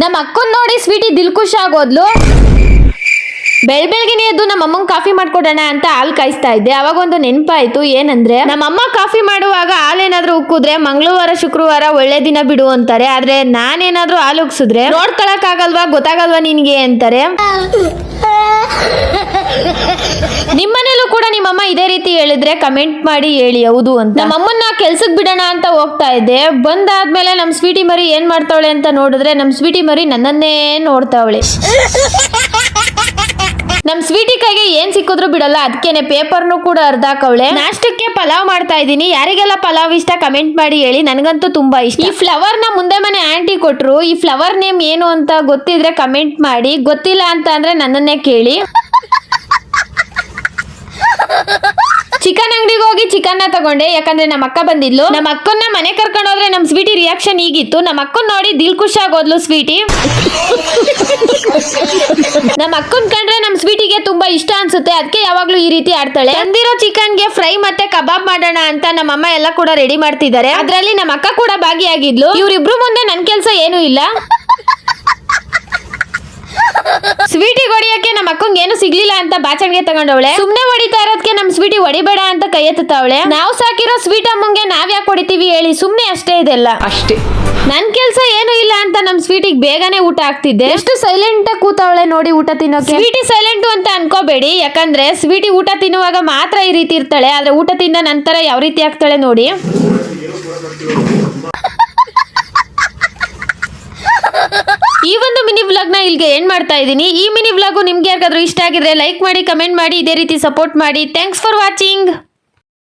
ನಮ್ಮ ಅಕ್ಕನ್ ನೋಡಿ ಸ್ವೀಟಿ ದಿಲ್ಖುಷ್ ಆಗೋದ್ಲು. ಬೆಳಗ್ಗೆ ಎದ್ದು ನಮ್ಮ ಅಮ್ಮಂಗೆ ಕಾಫಿ ಮಾಡ್ಕೊಡೋಣ ಅಂತ ಹಾಲು ಕಾಯಿಸ್ತಾ ಇದ್ದೆ. ಅವಾಗ ಒಂದು ನೆನಪಾಯ್ತು. ಏನಂದ್ರೆ ನಮ್ಮಮ್ಮ ಕಾಫಿ ಮಾಡುವಾಗ ಹಾಲೇನಾದ್ರೂ ಉಕ್ಕಿದ್ರೆ ಮಂಗಳವಾರ ಶುಕ್ರವಾರ ಒಳ್ಳೆ ದಿನ ಬಿಡು ಅಂತಾರೆ. ಆದ್ರೆ ನಾನೇನಾದ್ರೂ ಹಾಲು ಉಕ್ಸಿದ್ರೆ ನೋಡ್ಕೊಳಕ್ ಆಗಲ್ವಾ, ಗೊತ್ತಾಗಲ್ವಾ ನಿನ್ಗೆ ಅಂತಾರೆ. ನಿಮ್ಮನೇಲೂ ಕೂಡ ನಿಮ್ಮಮ್ಮ ಇದೇ ರೀತಿ ಹೇಳಿದ್ರೆ ಕಮೆಂಟ್ ಮಾಡಿ ಹೇಳಿ ಹೌದು ಅಂತ. ನಮ್ಮಮ್ಮನ್ನ ಕೆಲ್ಸಕ್ಕೆ ಬಿಡೋಣ ಅಂತ ಹೋಗ್ತಾ ಇದ್ದೆ. ಬಂದಾದ್ಮೇಲೆ ನಮ್ ಸ್ವೀಟಿ ಮರಿ ಏನ್ ಮಾಡ್ತಾವಳೆ ಅಂತ ನೋಡಿದ್ರೆ ನಮ್ ಸ್ವೀಟಿ ಮರಿ ನನ್ನನ್ನೇ ನೋಡ್ತಾವಳೆ. ನಮ್ ಸ್ವೀಟಿ ಕೈಗೆ ಏನ್ ಸಿಕ್ಕಿದ್ರು ಬಿಡಲ್ಲ, ಅದಕ್ಕೇನೆ ಪೇಪರ್ನು ಕೂಡ ಅರ್ಧಾಕವಳೆ. ನಾಷ್ಟಕ್ಕೆ ಪಲಾವ್ ಮಾಡ್ತಾ ಇದ್ದೀನಿ. ಯಾರಿಗೆಲ್ಲ ಪಲಾವ್ ಇಷ್ಟ ಕಮೆಂಟ್ ಮಾಡಿ ಹೇಳಿ, ನನಗಂತೂ ತುಂಬಾ ಇಷ್ಟ. ಈ ಫ್ಲವರ್ ನ ಮುಂದೆ ಮನೆ ಆಂಟಿ ಕೊಟ್ರು. ಈ ಫ್ಲವರ್ ನೇಮ್ ಏನು ಅಂತ ಗೊತ್ತಿದ್ರೆ ಕಮೆಂಟ್ ಮಾಡಿ, ಗೊತ್ತಿಲ್ಲ ಅಂತ ಅಂದ್ರೆ ನನ್ನನ್ನೇ ಕೇಳಿ. ಚಿಕನ್ ಅಂಗಡಿಗೆ ಹೋಗಿ ಚಿಕನ್ ನ ತಗೊಂಡೆ, ಯಾಕಂದ್ರೆ ನಮ್ಮ ಅಕ್ಕ ಬಂದಿದ್ಲು. ನಮ್ಮ ಅಕ್ಕನ್ನ ಮನೆ ಕರ್ಕೊಂಡು ಹೋದ್ರೆ ನಮ್ ಸ್ವೀಟಿ ರಿಯಾಕ್ಷನ್ ಹೀಗಿತ್ತು. ನಮ್ಮ ಅಕ್ಕನ್ ನೋಡಿ ದಿಲ್ಖುಷ್ ಆಗೋದ್ಲು ಸ್ವೀಟಿ. ನಮ್ಮ ಅಕ್ಕನ್ ಕಂಡ್ರೆ ನಮ್ ಸ್ವೀಟಿಗೆ ತುಂಬಾ ಇಷ್ಟ ಅನ್ಸುತ್ತೆ, ಅದಕ್ಕೆ ಯಾವಾಗ್ಲೂ ಈ ರೀತಿ ಆಡ್ತಾಳೆ. ತಂದಿರೋ ಚಿಕನ್ಗೆ ಫ್ರೈ ಮತ್ತೆ ಕಬಾಬ್ ಮಾಡೋಣ ಅಂತ ನಮ್ಮಮ್ಮ ಎಲ್ಲ ಕೂಡ ರೆಡಿ ಮಾಡ್ತಿದ್ದಾರೆ. ಅದ್ರಲ್ಲಿ ನಮ್ಮ ಅಕ್ಕ ಕೂಡ ಭಾಗಿಯಾಗಿದ್ಲು. ಇವ್ರಿಬ್ರು ಮುಂದೆ ನನ್ ಕೆಲ್ಸ ಏನೂ ಇಲ್ಲ. ಸ್ವೀಟಿ ಹೊಡಿಯಕ್ಕೆ ನಮ್ಮ ಅಕ್ಕಂಗೆ ಏನು ಸಿಗ್ಲಿಲ್ಲ ಅಂತ ಬಾಚಣಿಗೆ ತಗೊಂಡವಳೆ. ಸುಮ್ನೆ ಹೊಡಿತಾ ಇರೋದಕ್ಕೆ ನಮ್ ಸ್ವೀಟಿ ಹೊಡಿಬೇಡ ಅಂತ ಕೈ ಎತ್ತವಳೆ. ನಾವು ಸಾಕಿರೋ ಸ್ವೀಟ್ ಅಮ್ಮಂಗೆ ನಾವ್ ಯಾಕೆ ಹೊಡಿತೀವಿ ಹೇಳಿ, ಸುಮ್ನೆ ಅಷ್ಟೇ ಇದೆಲ್ಲ ಅಷ್ಟೇ. ನನ್ ಕೆಲ್ಸ ಏನು ಇಲ್ಲ ಅಂತ ನಮ್ ಸ್ವೀಟಿಗೆ ಬೇಗನೆ ಊಟ ಆಗ್ತಿದ್ದೆ. ಎಷ್ಟು ಸೈಲೆಂಟ್ ಆಗಿ ಕೂತವಳೆ ನೋಡಿ ಊಟ ತಿನ್ನೋಕೆ. ಸ್ವೀಟಿ ಸೈಲೆಂಟ್ ಅಂತ ಅನ್ಕೋಬೇಡಿ, ಯಾಕಂದ್ರೆ ಸ್ವೀಟಿ ಊಟ ತಿನ್ನುವಾಗ ಮಾತ್ರ ಈ ರೀತಿ ಇರ್ತಾಳೆ. ಆದ್ರೆ ಊಟ ತಿಂದ ನಂತರ ಯಾವ ರೀತಿ ಆಗ್ತಾಳೆ ನೋಡಿ. ಈ ಒಂದು ಮಿನಿ ವ್ಲಾಗ್ ನ ಇಲ್ಲಿಗೆ ಎಂಡ್ ಮಾಡ್ತಾ ಇದ್ದೀನಿ. ಈ ಮಿನಿ ವ್ಲಾಗ್ ನಿಮ್ಗೆ ಯಾರಿಗಾದ್ರೂ ಇಷ್ಟ ಆಗಿದ್ರೆ ಲೈಕ್ ಮಾಡಿ, ಕಮೆಂಟ್ ಮಾಡಿ, ಇದೇ ರೀತಿ ಸಪೋರ್ಟ್ ಮಾಡಿ. Thanks for watching.